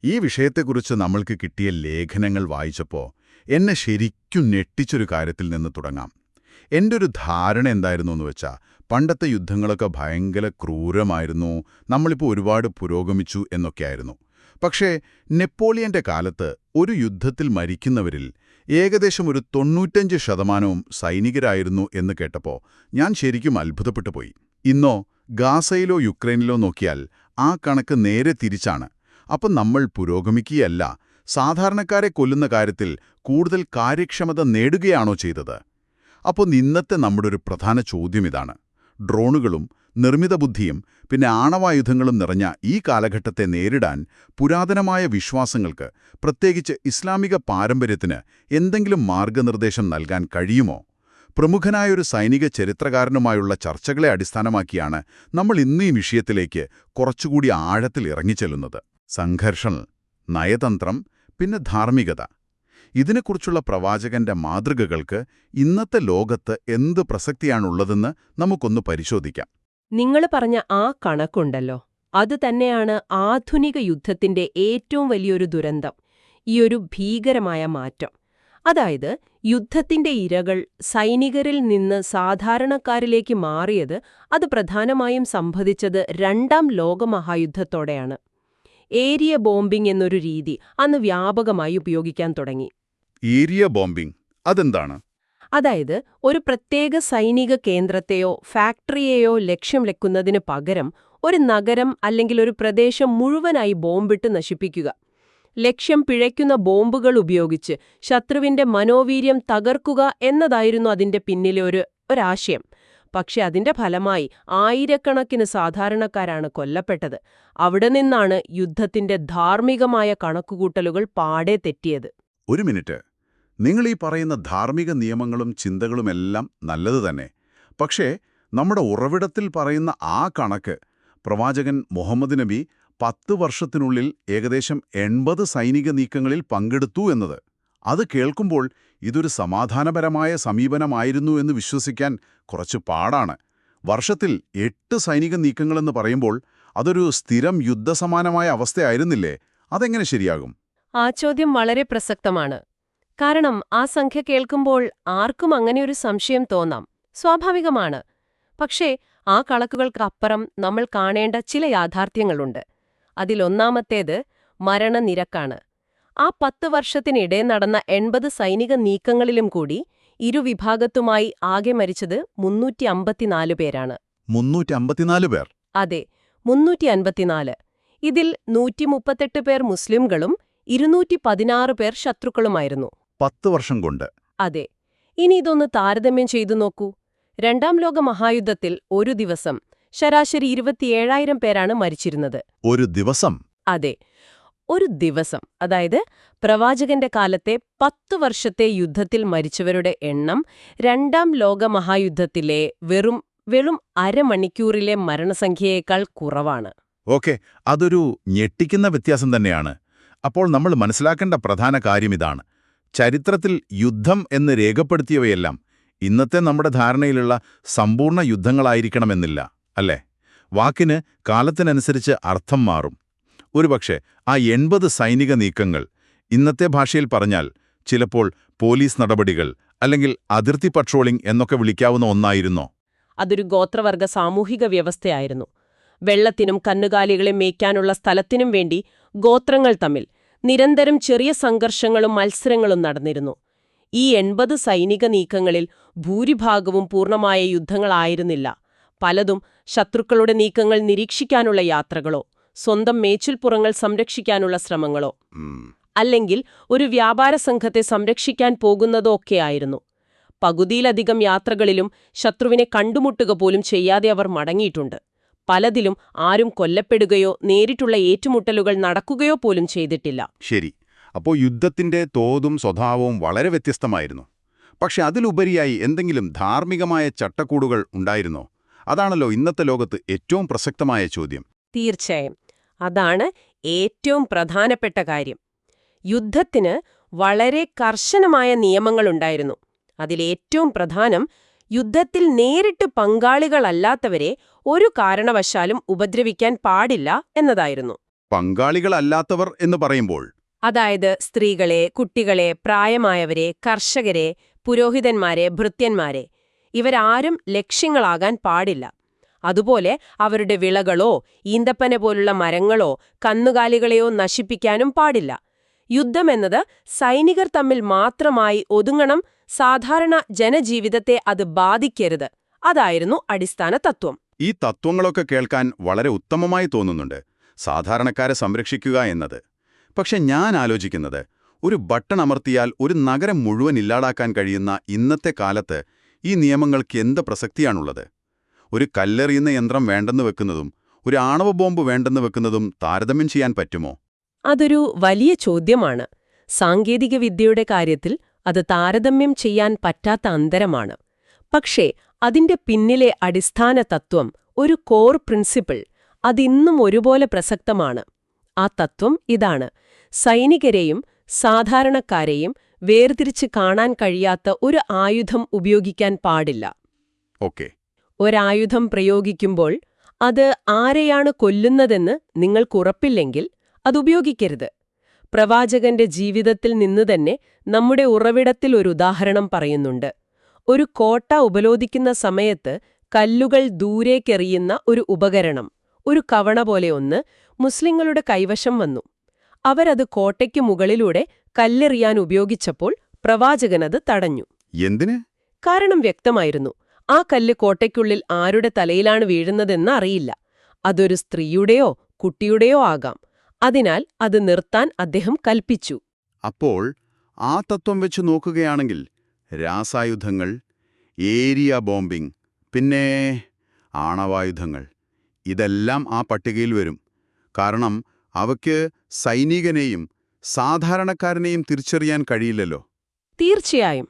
ഈ വിഷയത്തെക്കുറിച്ച് നമ്മൾക്ക് കിട്ടിയ ലേഖനങ്ങൾ വായിച്ചപ്പോൾ എന്നെ ശരിക്കും ഞെട്ടിച്ചൊരു കാര്യത്തിൽ നിന്ന് തുടങ്ങാം. എൻ്റെ ഒരു ധാരണ എന്തായിരുന്നു എന്ന് വെച്ചാൽ, പണ്ടത്തെ യുദ്ധങ്ങളൊക്കെ ഭയങ്കര ക്രൂരമായിരുന്നു, നമ്മളിപ്പോൾ ഒരുപാട് പുരോഗമിച്ചു എന്നൊക്കെയായിരുന്നു. പക്ഷേ നെപ്പോളിയന്റെ കാലത്ത് ഒരു യുദ്ധത്തിൽ മരിക്കുന്നവരിൽ ഏകദേശം ഒരു 95% സൈനികരായിരുന്നു എന്ന് കേട്ടപ്പോൾ ഞാൻ ശരിക്കും അത്ഭുതപ്പെട്ടു പോയി. ഇന്നോ ഗാസയിലോ യുക്രൈനിലോ നോക്കിയാൽ ആ കണക്ക് നേരെ തിരിച്ചാണ്. അപ്പം നമ്മൾ പുരോഗമിക്കുകയല്ല, സാധാരണക്കാരെ കൊല്ലുന്ന കാര്യത്തിൽ കൂടുതൽ കാര്യക്ഷമത നേടുകയാണോ ചെയ്തത്? അപ്പോൾ ഇന്നത്തെ നമ്മുടെ ഒരു പ്രധാന ചോദ്യം ഇതാണ്. ഡ്രോണുകളും നിർമ്മിത ബുദ്ധിയും പിന്നെ ആണവായുധങ്ങളും നിറഞ്ഞ ഈ കാലഘട്ടത്തെ നേരിടാൻ പുരാതനമായ വിശ്വാസങ്ങൾക്ക്, പ്രത്യേകിച്ച് ഇസ്ലാമിക പാരമ്പര്യത്തിന് എന്തെങ്കിലും മാർഗനിർദ്ദേശം നൽകാൻ കഴിയുമോ? പ്രമുഖനായൊരു സൈനിക ചരിത്രകാരനുമായുള്ള ചർച്ചകളെ അടിസ്ഥാനമാക്കിയാണ് നമ്മൾ ഇന്ന് ഈ വിഷയത്തിലേക്ക് കുറച്ചുകൂടി ആഴത്തിൽ ഇറങ്ങിച്ചെല്ലുന്നത്. സംഘർഷം, നയതന്ത്രം, പിന്നെ ധാർമ്മികത. ഇതിനെക്കുറിച്ചുള്ള പ്രവാചകന്റെ മാതൃകകൾക്ക് ഇന്നത്തെ ലോകത്ത് എന്ത് പ്രസക്തിയാണുള്ളതെന്ന് നമുക്കൊന്ന് പരിശോധിക്കാം. നിങ്ങൾ പറഞ്ഞ ആ കണക്കുണ്ടല്ലോ, അത് തന്നെയാണ് ആധുനിക യുദ്ധത്തിന്റെ ഏറ്റവും വലിയൊരു ദുരന്തം, ഈയൊരു ഭീകരമായ മാറ്റം. അതായത് യുദ്ധത്തിന്റെ ഇരകൾ സൈനികരിൽ നിന്ന് സാധാരണക്കാരിലേക്ക് മാറിയത് അത് പ്രധാനമായും സംഭവിച്ചത് രണ്ടാം ലോകമഹായുദ്ധത്തോടെയാണ്. ഏരിയ ബോംബിംഗ് എന്നൊരു രീതി അന്ന് വ്യാപകമായി ഉപയോഗിക്കാൻ തുടങ്ങി. ഏരിയ ബോംബിംഗ് അതെന്താണ്? അതായത് ഒരു പ്രത്യേക സൈനിക കേന്ദ്രത്തെയോ ഫാക്ടറിയെയോ ലക്ഷ്യം വെക്കുന്നതിന് പകരം ഒരു നഗരം അല്ലെങ്കിൽ ഒരു പ്രദേശം മുഴുവനായി ബോംബിട്ട് നശിപ്പിക്കുക. ലക്ഷ്യം പിഴയ്ക്കുന്ന ബോംബുകൾ ഉപയോഗിച്ച് ശത്രുവിന്റെ മനോവീര്യം തകർക്കുക എന്നതായിരുന്നു അതിന്റെ പിന്നിലെ ഒരാശയം. പക്ഷെ അതിന്റെ ഫലമായി ആയിരക്കണക്കിന് സാധാരണക്കാരാണ് കൊല്ലപ്പെട്ടത്. അവിടെ നിന്നാണ് യുദ്ധത്തിന്റെ ധാർമ്മികമായ കണക്കുകൂട്ടലുകൾ പാടെ തെറ്റിയത്. ഒരു മിനിറ്റ്, നിങ്ങൾ ഈ പറയുന്ന ധാർമ്മിക നിയമങ്ങളും ചിന്തകളുമെല്ലാം നല്ലത് തന്നെ. പക്ഷേ നമ്മുടെ ഉറവിടത്തിൽ പറയുന്ന ആ കണക്ക്, പ്രവാചകൻ മുഹമ്മദ് നബി 10 വർഷത്തിനുള്ളിൽ ഏകദേശം 80 സൈനിക നീക്കങ്ങളിൽ പങ്കെടുത്തു എന്നത്, അത് കേൾക്കുമ്പോൾ ഇതൊരു സമാധാനപരമായ സമീപനമായിരുന്നു എന്ന് വിശ്വസിക്കാൻ കുറച്ച് പാടാണ്. വർഷത്തിൽ 8 സൈനിക നീക്കങ്ങളെന്ന് പറയുമ്പോൾ അതൊരു സ്ഥിരം യുദ്ധസമാനമായ അവസ്ഥയായിരുന്നില്ലേ? അതെങ്ങനെ ശരിയാകും? ആ ചോദ്യം വളരെ പ്രസക്തമാണ്. കാരണം ആ സംഖ്യ കേൾക്കുമ്പോൾ ആർക്കും അങ്ങനെയൊരു സംശയം തോന്നാം. സ്വാഭാവികമാണ്. പക്ഷേ ആ കണക്കുകൾക്കപ്പുറം നമ്മൾ കാണേണ്ട ചില യാഥാർത്ഥ്യങ്ങളുണ്ട്. അതിലൊന്നാമത്തേത് മരണനിരക്കാണ്. ആ 10 വർഷത്തിനിടെ നടന്ന 80 സൈനിക നീക്കങ്ങളിലും കൂടി ഇരുവിഭാഗത്തുമായി ആകെ മരിച്ചത് 354 പേരാണ്. 354 പേർ? അതെ, 354. ഇതിൽ 138 പേർ മുസ്ലിംകളും 216 പേർ ശത്രുക്കളുമായിരുന്നു. 10 വർഷം കൊണ്ട്? അതെ. ഇനി ഇതൊന്ന് താരതമ്യം ചെയ്തു നോക്കൂ. രണ്ടാം ലോക മഹായുദ്ധത്തിൽ ഒരു ദിവസം ശരാശരി 27,000 പേരാണ് മരിച്ചിരുന്നത്. ഒരു ദിവസം? അതെ, ഒരു ദിവസം. അതായത് പ്രവാചകന്റെ കാലത്തെ 10 വർഷത്തെ യുദ്ധത്തിൽ മരിച്ചവരുടെ എണ്ണം രണ്ടാം ലോക മഹായുദ്ധത്തിലെ വെറും അരമണിക്കൂറിലെ മരണസംഖ്യയേക്കാൾ കുറവാണ്. ഓക്കെ, അതൊരു ഞെട്ടിക്കുന്ന വ്യത്യാസം തന്നെയാണ്. അപ്പോൾ നമ്മൾ മനസ്സിലാക്കേണ്ട പ്രധാന കാര്യം ഇതാണ്. ചരിത്രത്തിൽ യുദ്ധം എന്ന് രേഖപ്പെടുത്തിയവയെല്ലാം ഇന്നത്തെ നമ്മുടെ ധാരണയിലുള്ള സമ്പൂർണ്ണ യുദ്ധങ്ങളായിരിക്കണമെന്നില്ല, അല്ലേ? വാക്കിന് കാലത്തിനനുസരിച്ച് അർത്ഥം മാറും. ഒരുപക്ഷെ ആ 80 സൈനിക നീക്കങ്ങൾ, ഇന്നത്തെ ഭാഷയിൽ പറഞ്ഞാൽ ചിലപ്പോൾ പോലീസ് നടപടികൾ അല്ലെങ്കിൽ അതിർത്തി പട്രോളിംഗ് എന്നൊക്കെ വിളിക്കാവുന്ന ഒന്നായിരുന്നോ? അതൊരു ഗോത്രവർഗ സാമൂഹിക വ്യവസ്ഥയായിരുന്നു. വെള്ളത്തിനും കന്നുകാലികളെ മേയ്ക്കാനുള്ള സ്ഥലത്തിനും വേണ്ടി ഗോത്രങ്ങൾ തമ്മിൽ നിരന്തരം ചെറിയ സംഘർഷങ്ങളും മത്സരങ്ങളും നടന്നിരുന്നു. ഈ 80 സൈനിക നീക്കങ്ങളിൽ ഭൂരിഭാഗവും പൂർണ്ണമായ യുദ്ധങ്ങളായിരുന്നില്ല. പലതും ശത്രുക്കളുടെ നീക്കങ്ങൾ നിരീക്ഷിക്കാനുള്ള യാത്രകളോ സ്വന്തം മേച്ചിൽപ്പുറങ്ങൾ സംരക്ഷിക്കാനുള്ള ശ്രമങ്ങളോ അല്ലെങ്കിൽ ഒരു വ്യാപാര സംഘത്തെ സംരക്ഷിക്കാൻ പോകുന്നതോ ഒക്കെയായിരുന്നു. പകുതിയിലധികം യാത്രകളിലും ശത്രുവിനെ കണ്ടുമുട്ടുക പോലും ചെയ്യാതെ അവർ മടങ്ങിയിട്ടുണ്ട്. പലതിലും ആരും കൊല്ലപ്പെടുകയോ നേരിട്ടുള്ള ഏറ്റുമുട്ടലുകൾ നടക്കുകയോ പോലും ചെയ്തിട്ടില്ല. ശരി, അപ്പോൾ യുദ്ധത്തിന്റെ തോതും സ്വഭാവവും വളരെ വ്യത്യസ്തമായിരുന്നു. പക്ഷെ അതിലുപരിയായി എന്തെങ്കിലും ധാർമ്മികമായ ചട്ടക്കൂടുകൾ ഉണ്ടായിരുന്നോ? അതാണല്ലോ ഇന്നത്തെ ലോകത്ത് ഏറ്റവും പ്രസക്തമായ ചോദ്യം. തീർച്ചയായും, അതാണ് ഏറ്റവും പ്രധാനപ്പെട്ട കാര്യം. യുദ്ധത്തിന് വളരെ കർശനമായ നിയമങ്ങളുണ്ടായിരുന്നു. അതിലേറ്റവും പ്രധാനം യുദ്ധത്തിൽ നേരിട്ട് പങ്കാളികളല്ലാത്തവരെ ഒരു കാരണവശാലും ഉപദ്രവിക്കാൻ പാടില്ല എന്നതായിരുന്നു. പങ്കാളികളല്ലാത്തവർ എന്ന് പറയുമ്പോൾ അതായത് സ്ത്രീകളെ, കുട്ടികളെ, പ്രായമായവരെ, കർഷകരെ, പുരോഹിതന്മാരെ, ഭൃത്യന്മാരെ ഇവരാരും ലക്ഷ്യങ്ങളാകാൻ പാടില്ല. അതുപോലെ അവരുടെ വിളകളോ ഈന്തപ്പന പോലുള്ള മരങ്ങളോ കന്നുകാലികളെയോ നശിപ്പിക്കാനും പാടില്ല. യുദ്ധമെന്നത് സൈനികർ തമ്മിൽ മാത്രമായി ഒതുങ്ങണം, സാധാരണ ജനജീവിതത്തെ അത് ബാധിക്കരുത്. അതായിരുന്നു അടിസ്ഥാന തത്വം. ഈ തത്വങ്ങളൊക്കെ കേൾക്കാൻ വളരെ ഉത്തമമായി തോന്നുന്നുണ്ട്, സാധാരണക്കാരെ സംരക്ഷിക്കുക എന്നത്. പക്ഷെ ഞാൻ ആലോചിക്കുന്നത്, ഒരു ബട്ടൺ അമർത്തിയാൽ ഒരു നഗരം മുഴുവൻ ഇല്ലാതാക്കാൻ കഴിയുന്ന ഇന്നത്തെ കാലത്ത് ഈ നിയമങ്ങൾക്ക് എന്ത് പ്രസക്തിയാണുള്ളത്? ഒരു കല്ലെറിയുന്ന യന്ത്രം വേണ്ടെന്ന് വെക്കുന്നതും ഒരു ആണവ ബോംബ് വേണ്ടെന്ന് വെക്കുന്നതും താരതമ്യം ചെയ്യാൻ പറ്റുമോ? അതൊരു വലിയ ചോദ്യമാണ്. സാങ്കേതികവിദ്യയുടെ കാര്യത്തിൽ അത് താരതമ്യം ചെയ്യാൻ പറ്റാത്ത അന്തരമാണ്. പക്ഷേ അതിന്റെ പിന്നിലെ അടിസ്ഥാന തത്വം, ഒരു കോർ പ്രിൻസിപ്പിൾ, അതിന്നും ഒരുപോലെ പ്രസക്തമാണ്. ആ തത്വം ഇതാണ്: സൈനികരെയും സാധാരണക്കാരെയും വേർതിരിച്ച് കാണാൻ കഴിയാത്ത ഒരു ആയുധം ഉപയോഗിക്കാൻ പാടില്ല. ഓക്കെ. ഒരായുധം പ്രയോഗിക്കുമ്പോൾ അത് ആരെയാണ് കൊല്ലുന്നതെന്ന് നിങ്ങൾക്കുറപ്പില്ലെങ്കിൽ അതുപയോഗിക്കരുത്. പ്രവാചകന്റെ ജീവിതത്തിൽ നിന്നുതന്നെ നമ്മുടെ ഉറവിടത്തിൽ ഒരു ഉദാഹരണം പറയുന്നുണ്ട്. ഒരു കോട്ട ഉപരോധിക്കുന്ന സമയത്ത് കല്ലുകൾ ദൂരേക്കെറിയുന്ന ഒരു ഉപകരണം, ഒരു കവണ പോലെ ഒന്ന്, മുസ്ലിങ്ങളുടെ കൈവശം വന്നു. അവരത് കോട്ടയ്ക്കു മുകളിലൂടെ കല്ലെറിയാൻ ഉപയോഗിച്ചപ്പോൾ പ്രവാചകനത് തടഞ്ഞു. എന്തിന്? കാരണം വ്യക്തമായിരുന്നു. ആ കല്ല് കോട്ടയ്ക്കുള്ളിൽ ആരുടെ തലയിലാണ് വീഴുന്നതെന്ന് അറിയില്ല. അതൊരു സ്ത്രീയുടെയോ കുട്ടിയുടെയോ ആകാം. അതിനാൽ അത് നിർത്താൻ അദ്ദേഹം കൽപ്പിച്ചു. അപ്പോൾ ആ തത്വം വെച്ച് നോക്കുകയാണെങ്കിൽ രാസായുധങ്ങൾ, ഏരിയ ബോംബിംഗ്, പിന്നെ ആണവായുധങ്ങൾ, ഇതെല്ലാം ആ പട്ടികയിൽ വരും. കാരണം അവയ്ക്ക് സൈനികനെയും സാധാരണക്കാരനെയും തിരിച്ചറിയാൻ കഴിയില്ലല്ലോ. തീർച്ചയായും.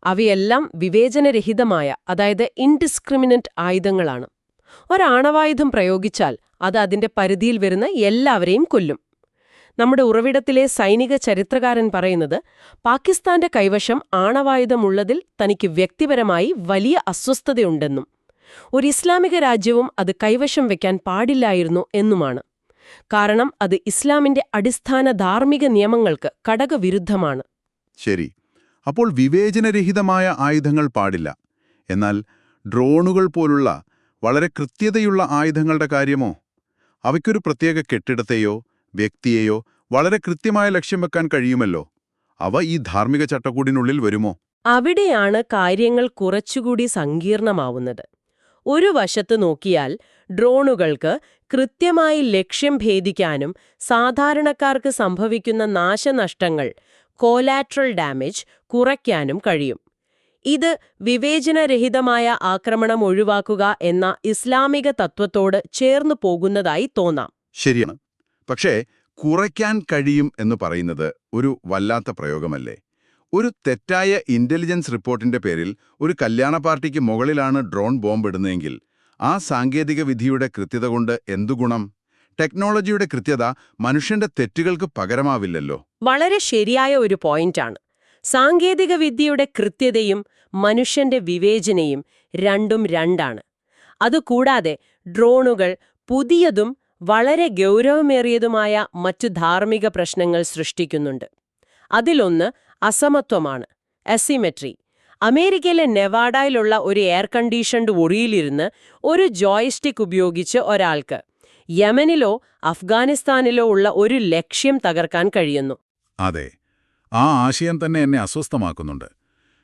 അവയെല്ലാം വിവേചനരഹിതമായ, അതായത് ഇൻഡിസ്ക്രിമിനന്റ് ആയുധങ്ങളാണ്. ഒരാണവായുധം പ്രയോഗിച്ചാൽ അത് അതിന്റെ പരിധിയിൽ വരുന്ന എല്ലാവരെയും കൊല്ലും. നമ്മുടെ ഉറവിടത്തിലെ സൈനിക ചരിത്രകാരൻ പറയുന്നത്, പാകിസ്ഥാന്റെ കൈവശം ആണവായുധമുള്ളതിൽ തനിക്ക് വ്യക്തിപരമായി വലിയ അസ്വസ്ഥതയുണ്ടെന്നും ഒരു ഇസ്ലാമിക രാജ്യവും അത് കൈവശം വയ്ക്കാൻ പാടില്ലായിരുന്നു എന്നുമാണ്. കാരണം അത് ഇസ്ലാമിന്റെ അടിസ്ഥാന ധാർമ്മിക നിയമങ്ങൾക്ക് കടകവിരുദ്ധമാണ്. ശരി. അപ്പോൾ വിവേചനരഹിതമായ ആയുധങ്ങൾ പാടില്ല. എന്നാൽ ഡ്രോണുകൾ പോലുള്ള വളരെ കൃത്യതയുള്ള ആയുധങ്ങളുടെ കാര്യമോ? അവയ്ക്കൊരു പ്രത്യേക കെട്ടിടത്തെയോ വ്യക്തിയെയോ വളരെ കൃത്യമായ ലക്ഷ്യം വെക്കാൻ കഴിയുമല്ലോ. അവ ഈ ധാർമ്മിക ചട്ടക്കൂടിനുള്ളിൽ വരുമോ? അവിടെയാണ് കാര്യങ്ങൾ കുറച്ചുകൂടി സങ്കീർണമാവുന്നത്. ഒരു വശത്ത് നോക്കിയാൽ ഡ്രോണുകൾക്ക് കൃത്യമായി ലക്ഷ്യം ഭേദിക്കാനും സാധാരണക്കാർക്ക് സംഭവിക്കുന്ന നാശനഷ്ടങ്ങൾ, കൊലാട്രൽ ഡാമേജ്, കുറയ്ക്കാനും കഴിയും. ഇത് വിവേചനരഹിതമായ ആക്രമണം ഒഴിവാക്കുക എന്ന ഇസ്ലാമിക തത്വത്തോട് ചേർന്നു പോകുന്നതായി തോന്നാം. ശരിയാണ്. പക്ഷേ കുറയ്ക്കാൻ കഴിയും എന്ന് പറയുന്നത് ഒരു വല്ലാത്ത പ്രയോഗമല്ലേ? ഒരു തെറ്റായ ഇന്റലിജൻസ് റിപ്പോർട്ടിന്റെ പേരിൽ ഒരു കല്യാണ പാർട്ടിക്ക് മുകളിലാണ് ഡ്രോൺ ബോംബിടുന്നതെങ്കിൽ ആ സാങ്കേതിക വിധിയുടെ കൃത്യത കൊണ്ട് എന്തു ഗുണം? ടെക്നോളജിയുടെ കൃത്യത മനുഷ്യന്റെ തെറ്റുകൾക്ക് പകരമാവില്ലല്ലോ. വളരെ ശരിയായ ഒരു പോയിന്റാണ്. സാങ്കേതികവിദ്യയുടെ കൃത്യതയും മനുഷ്യന്റെ വിവേചനയും രണ്ടും രണ്ടാണ്. അതുകൂടാതെ ഡ്രോണുകൾ പുതിയതും വളരെ ഗൗരവമേറിയതുമായ മറ്റു ധാർമ്മിക പ്രശ്നങ്ങൾ സൃഷ്ടിക്കുന്നുണ്ട്. അതിലൊന്ന് അസമത്വമാണ്, അസിമെട്രി. അമേരിക്കയിലെ നെവാഡയിലുള്ള ഒരു എയർ കണ്ടീഷൻഡ് മുറിയിലിരുന്ന് ഒരു ജോയ്സ്റ്റിക് ഉപയോഗിച്ച് ഒരാൾക്ക് യമനിലോ അഫ്ഗാനിസ്ഥാനിലോ ഉള്ള ഒരു ലക്ഷ്യം തകർക്കാൻ കഴിയുന്നു. അതെ, ആ ആശയം തന്നെ എന്നെ അസ്വസ്ഥമാക്കുന്നുണ്ട്.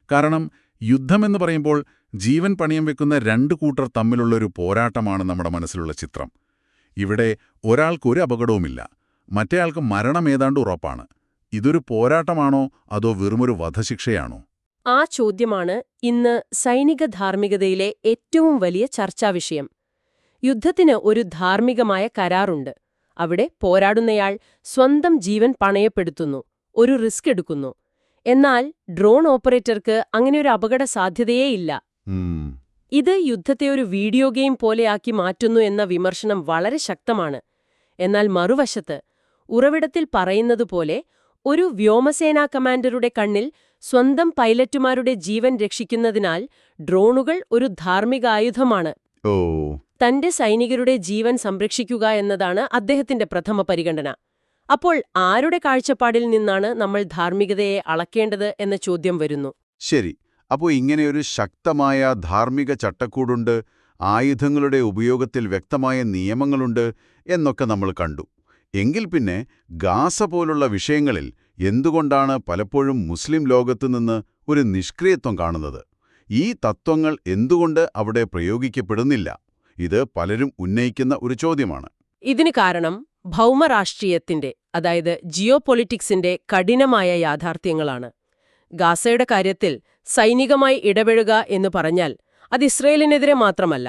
കാരണം യുദ്ധമെന്ന് പറയുമ്പോൾ ജീവൻ പണയം വെക്കുന്ന രണ്ടു കൂട്ടർ തമ്മിലുള്ളൊരു പോരാട്ടമാണ് നമ്മുടെ മനസ്സിലുള്ള ചിത്രം. ഇവിടെ ഒരാൾക്കൊരു അപകടവുമില്ല, മറ്റേയാൾക്ക് മരണം ഏതാണ്ട് ഉറപ്പാണ്. ഇതൊരു പോരാട്ടമാണോ അതോ വെറുമൊരു വധശിക്ഷയാണോ? ആ ചോദ്യമാണ് ഇന്ന് സൈനിക ധാർമ്മികതയിലെ ഏറ്റവും വലിയ ചർച്ചാവിഷയം. യുദ്ധത്തിന് ഒരു ധാർമ്മികമായ കരാറുണ്ട്. അവിടെ പോരാടുന്നയാൾ സ്വന്തം ജീവൻ പണയപ്പെടുത്തുന്നു, ഒരു റിസ്ക് എടുക്കുന്നു. എന്നാൽ ഡ്രോൺ ഓപ്പറേറ്റർക്ക് അങ്ങനെയൊരു അപകട സാധ്യതയേയില്ല. ഇത് യുദ്ധത്തെ ഒരു വീഡിയോ ഗെയിം പോലെയാക്കി മാറ്റുന്നു എന്ന വിമർശനം വളരെ ശക്തമാണ്. എന്നാൽ മറുവശത്ത് ഉറവിടത്തിൽ പറയുന്നതുപോലെ ഒരു വ്യോമസേനാ കമാൻഡറുടെ കണ്ണിൽ സ്വന്തം പൈലറ്റുമാരുടെ ജീവൻ രക്ഷിക്കുന്നതിനാൽ ഡ്രോണുകൾ ഒരു ധാർമ്മിക ആയുധമാണ്. ഓ, തന്റെ സൈനികരുടെ ജീവൻ സംരക്ഷിക്കുക എന്നതാണ് അദ്ദേഹത്തിന്റെ പ്രഥമ പരിഗണന. അപ്പോൾ ആരുടെ കാഴ്ചപ്പാടിൽ നിന്നാണ് നമ്മൾ ധാർമ്മികതയെ അളക്കേണ്ടത് എന്ന ചോദ്യം വരുന്നു. ശരി, അപ്പോൾ ഇങ്ങനെയൊരു ശക്തമായ ധാർമ്മിക ചട്ടക്കൂടുണ്ട്, ആയുധങ്ങളുടെ ഉപയോഗത്തിൽ വ്യക്തമായ നിയമങ്ങളുണ്ട് എന്നൊക്കെ നമ്മൾ കണ്ടു. എങ്കിൽ പിന്നെ ഗാസ പോലുള്ള വിഷയങ്ങളിൽ എന്തുകൊണ്ടാണ് പലപ്പോഴും മുസ്ലിം ലോകത്തുനിന്ന് ഒരു നിഷ്ക്രിയത്വം കാണുന്നത്? ഈ തത്വങ്ങൾ എന്തുകൊണ്ട് അവിടെ പ്രയോഗിക്കപ്പെടുന്നില്ല? ഇത് പലരും ഉന്നയിക്കുന്ന ഒരു ചോദ്യമാണ്. ഇതിന് കാരണം ഭൗമരാഷ്ട്രീയത്തിന്റെ, അതായത് ജിയോപൊളിറ്റിക്സിന്റെ കഠിനമായ യാഥാർത്ഥ്യങ്ങളാണ്. ഗാസയുടെ കാര്യത്തിൽ സൈനികമായി ഇടപെടുക എന്ന് പറഞ്ഞാൽ അത് ഇസ്രയേലിനെതിരെ മാത്രമല്ല,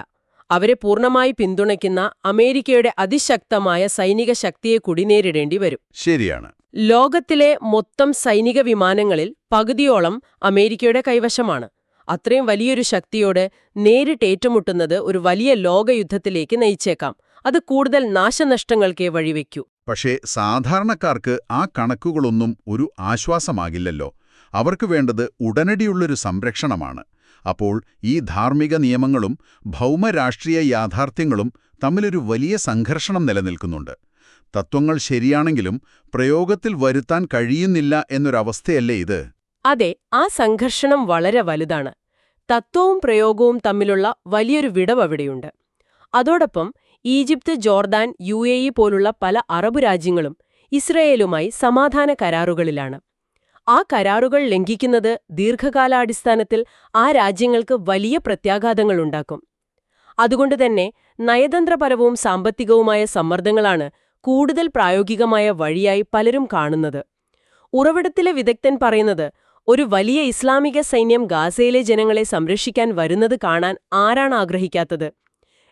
അവരെ പൂർണ്ണമായി പിന്തുണയ്ക്കുന്ന അമേരിക്കയുടെ അതിശക്തമായ സൈനിക ശക്തിയെ കൂടി നേരിടേണ്ടി വരും. ശരിയാണ്. ലോകത്തിലെ മൊത്തം സൈനിക വിമാനങ്ങളിൽ പകുതിയോളം അമേരിക്കയുടെ കൈവശമാണ്. അത്രയും വലിയൊരു ശക്തിയോട് നേരിട്ട് ഏറ്റുമുട്ടുന്നത് ഒരു വലിയ ലോകയുദ്ധത്തിലേക്ക് നയിച്ചേക്കാം. അത് കൂടുതൽ നാശനഷ്ടങ്ങൾക്കേ വഴിവെക്കൂ. പക്ഷേ സാധാരണക്കാർക്ക് ആ കണക്കുകളൊന്നും ഒരു ആശ്വാസമാകില്ലല്ലോ. അവർക്ക് വേണ്ടത് ഉടനടിയുള്ളൊരു സംരക്ഷണമാണ്. അപ്പോൾ ഈ ധാർമ്മിക നിയമങ്ങളും ഭൗമരാഷ്ട്രീയ യാഥാർത്ഥ്യങ്ങളും തമ്മിലൊരു വലിയ സംഘർഷണം നിലനിൽക്കുന്നുണ്ട്. തത്വങ്ങൾ ശരിയാണെങ്കിലും പ്രയോഗത്തിൽ വരുത്താൻ കഴിയുന്നില്ല എന്നൊരവസ്ഥയല്ലേ ഇത്? അതെ, ആ സംഘർഷണം വളരെ വലുതാണ്. തത്വവും പ്രയോഗവും തമ്മിലുള്ള വലിയൊരു വിടവ് അവിടെയുണ്ട്. അതോടൊപ്പം ഈജിപ്ത്, ജോർദാൻ, UAE പോലുള്ള പല അറബ് രാജ്യങ്ങളും ഇസ്രയേലുമായി സമാധാന കരാറുകളിലാണ്. ആ കരാറുകൾ ലംഘിക്കുന്നത് ദീർഘകാലാടിസ്ഥാനത്തിൽ ആ രാജ്യങ്ങൾക്ക് വലിയ പ്രത്യാഘാതങ്ങളുണ്ടാക്കും. അതുകൊണ്ടുതന്നെ നയതന്ത്രപരവും സാമ്പത്തികവുമായ സമ്മർദ്ദങ്ങളാണ് കൂടുതൽ പ്രായോഗികമായ വഴിയായി പലരും കാണുന്നത്. ഉറവിടത്തിലെ വിദഗ്ധൻ പറയുന്നത്, ഒരു വലിയ ഇസ്ലാമിക സൈന്യം ഗാസയിലെ ജനങ്ങളെ സംരക്ഷിക്കാൻ വരുന്നത് കാണാൻ ആരാണ് ആഗ്രഹിക്കാത്തത്?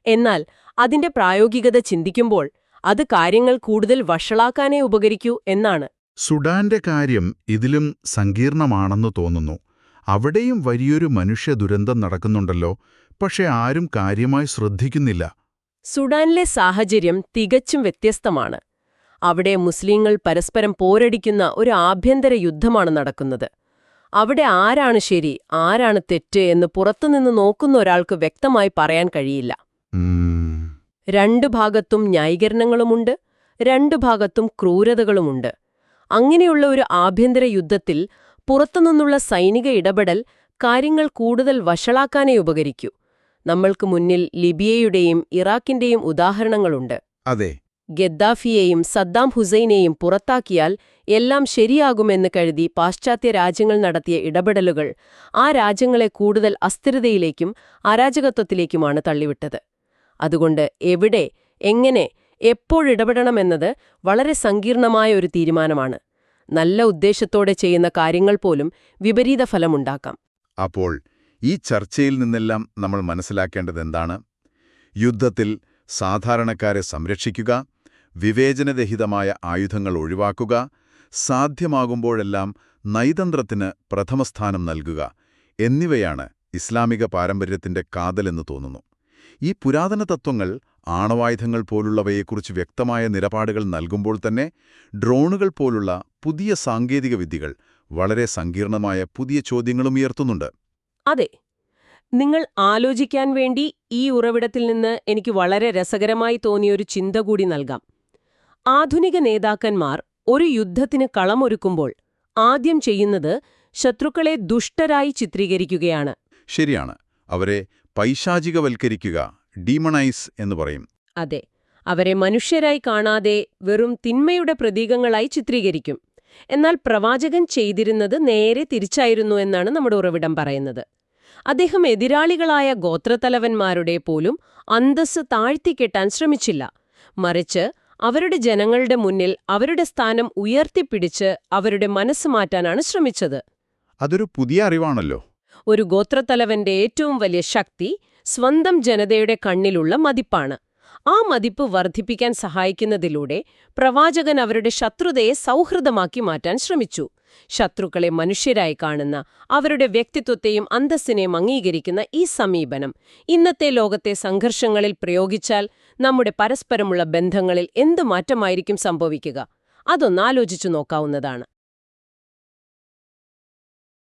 എന്നാൽ അതിന്റെ പ്രായോഗികത ചിന്തിക്കുമ്പോൾ അത് കാര്യങ്ങൾ കൂടുതൽ വഷളാക്കാനേ ഉപകരിക്കൂ എന്നാണ്. സുഡാന്റെ കാര്യം ഇതിലും സങ്കീർണമാണെന്ന് തോന്നുന്നു. അവിടെയും വലിയൊരു മനുഷ്യ ദുരന്തം നടക്കുന്നുണ്ടല്ലോ, പക്ഷെ ആരും കാര്യമായി ശ്രദ്ധിക്കുന്നില്ല. സുഡാനിലെ സാഹചര്യം തികച്ചും വ്യത്യസ്തമാണ്. അവിടെ മുസ്ലിങ്ങൾ പരസ്പരം പോരടിക്കുന്ന ഒരു ആഭ്യന്തര യുദ്ധമാണ് നടക്കുന്നത്. അവിടെ ആരാണ് ശരി, ആരാണ് തെറ്റ് എന്ന് പുറത്തുനിന്ന് നോക്കുന്ന ഒരാൾക്ക് വ്യക്തമായി പറയാൻ കഴിയില്ല. രണ്ടു ഭാഗത്തും ന്യായീകരണങ്ങളുമുണ്ട്, രണ്ടു ഭാഗത്തും ക്രൂരതകളുമുണ്ട്. അങ്ങനെയുള്ള ഒരു ആഭ്യന്തര യുദ്ധത്തിൽ പുറത്തുനിന്നുള്ള സൈനിക ഇടപെടൽ കാര്യങ്ങൾ കൂടുതൽ വഷളാക്കാനേ ഉപകരിക്കൂ. നമ്മൾക്ക് മുന്നിൽ ലിബിയയുടെയും ഇറാഖിന്റെയും ഉദാഹരണങ്ങളുണ്ട്. അതെ, ഗദ്ദാഫിയെയും സദ്ദാം ഹുസൈനെയും പുറത്താക്കിയാൽ എല്ലാം ശരിയാകുമെന്ന് കരുതി പാശ്ചാത്യ രാജ്യങ്ങൾ നടത്തിയ ഇടപെടലുകൾ ആ രാജ്യങ്ങളെ കൂടുതൽ അസ്ഥിരതയിലേക്കും അരാജകത്വത്തിലേക്കുമാണ് തള്ളിവിട്ടത്. അതുകൊണ്ട് എവിടെ, എങ്ങനെ, എപ്പോഴിടപെടണമെന്നത് വളരെ സങ്കീർണമായ ഒരു തീരുമാനമാണ്. നല്ല ഉദ്ദേശത്തോടെ ചെയ്യുന്ന കാര്യങ്ങൾ പോലും വിപരീത ഫലമുണ്ടാക്കാം. അപ്പോൾ ഈ ചർച്ചയിൽ നിന്നെല്ലാം നമ്മൾ മനസ്സിലാക്കേണ്ടതെന്താണ്? യുദ്ധത്തിൽ സാധാരണക്കാരെ സംരക്ഷിക്കുക, വിവേചനരഹിതമായ ആയുധങ്ങൾ ഒഴിവാക്കുക, സാധ്യമാകുമ്പോഴെല്ലാം നയതന്ത്രത്തിന് പ്രഥമസ്ഥാനം നൽകുക എന്നിവയാണ് ഇസ്ലാമിക പാരമ്പര്യത്തിന്റെ കാതലെന്ന് തോന്നുന്നു. ഈ പുരാതന തത്വങ്ങൾ ആണവായുധങ്ങൾ പോലുള്ളവയെക്കുറിച്ച് വ്യക്തമായ നിലപാടുകൾ നൽകുമ്പോൾ തന്നെ ഡ്രോണുകൾ പോലുള്ള പുതിയ സാങ്കേതിക വിദ്യകൾ വളരെ സങ്കീർണമായ പുതിയ ചോദ്യങ്ങളും ഉയർത്തുന്നുണ്ട്. അതെ, നിങ്ങൾ ആലോചിക്കാൻ വേണ്ടി ഈ ഉറവിടത്തിൽ നിന്ന് എനിക്ക് വളരെ രസകരമായി തോന്നിയൊരു ചിന്ത കൂടി നൽകാം. ആധുനിക നേതാക്കന്മാർ ഒരു യുദ്ധത്തിന് കളമൊരുക്കുമ്പോൾ ആദ്യം ചെയ്യുന്നത് ശത്രുക്കളെ ദുഷ്ടരായി ചിത്രീകരിക്കുകയാണ്. ശരിയാണ്, അവരെ പൈശാചികവൽക്കരിക്കുക, ഡീമണൈസ് എന്ന് പറയും. അതെ, അവരെ മനുഷ്യരായി കാണാതെ വെറും തിന്മയുടെ പ്രതീകങ്ങളായി ചിത്രീകരിക്കും. എന്നാൽ പ്രവാചകൻ ചെയ്തിരുന്നത് നേരെ തിരിച്ചായിരുന്നു എന്നാണ് നമ്മുടെ ഉറവിടം പറയുന്നത്. അദ്ദേഹം എതിരാളികളായ ഗോത്രത്തലവന്മാരുടെ പോലും അന്തസ്സ് താഴ്ത്തിക്കെട്ടാൻ ശ്രമിച്ചില്ല. മറിച്ച് അവരുടെ ജനങ്ങളുടെ മുന്നിൽ അവരുടെ സ്ഥാനം ഉയർത്തിപ്പിടിച്ച് അവരുടെ മനസ്സ് മാറ്റാനാണ് ശ്രമിച്ചത്. അതൊരു പുതിയ അറിവാണല്ലോ. ഒരു ഗോത്രത്തലവന്റെ ഏറ്റവും വലിയ ശക്തി സ്വന്തം ജനതയുടെ കണ്ണിലുള്ള മതിപ്പാണ്. ആ മതിപ്പ് വർദ്ധിപ്പിക്കാൻ സഹായിക്കുന്നതിലൂടെ പ്രവാചകൻ അവരുടെ ശത്രുതയെ സൗഹൃദമാക്കി മാറ്റാൻ ശ്രമിച്ചു. ശത്രുക്കളെ മനുഷ്യരായി കാണുന്ന, അവരുടെ വ്യക്തിത്വത്തെയും അന്തസ്സിനെയും അംഗീകരിക്കുന്ന ഈ സമീപനം ഇന്നത്തെ ലോകത്തെ സംഘർഷങ്ങളിൽ പ്രയോഗിച്ചാൽ നമ്മുടെ പരസ്പരമുള്ള ബന്ധങ്ങളിൽ എന്ത് മാറ്റമായിരിക്കും സംഭവിക്കുക? അതൊന്നാലോചിച്ചു നോക്കാവുന്നതാണ്.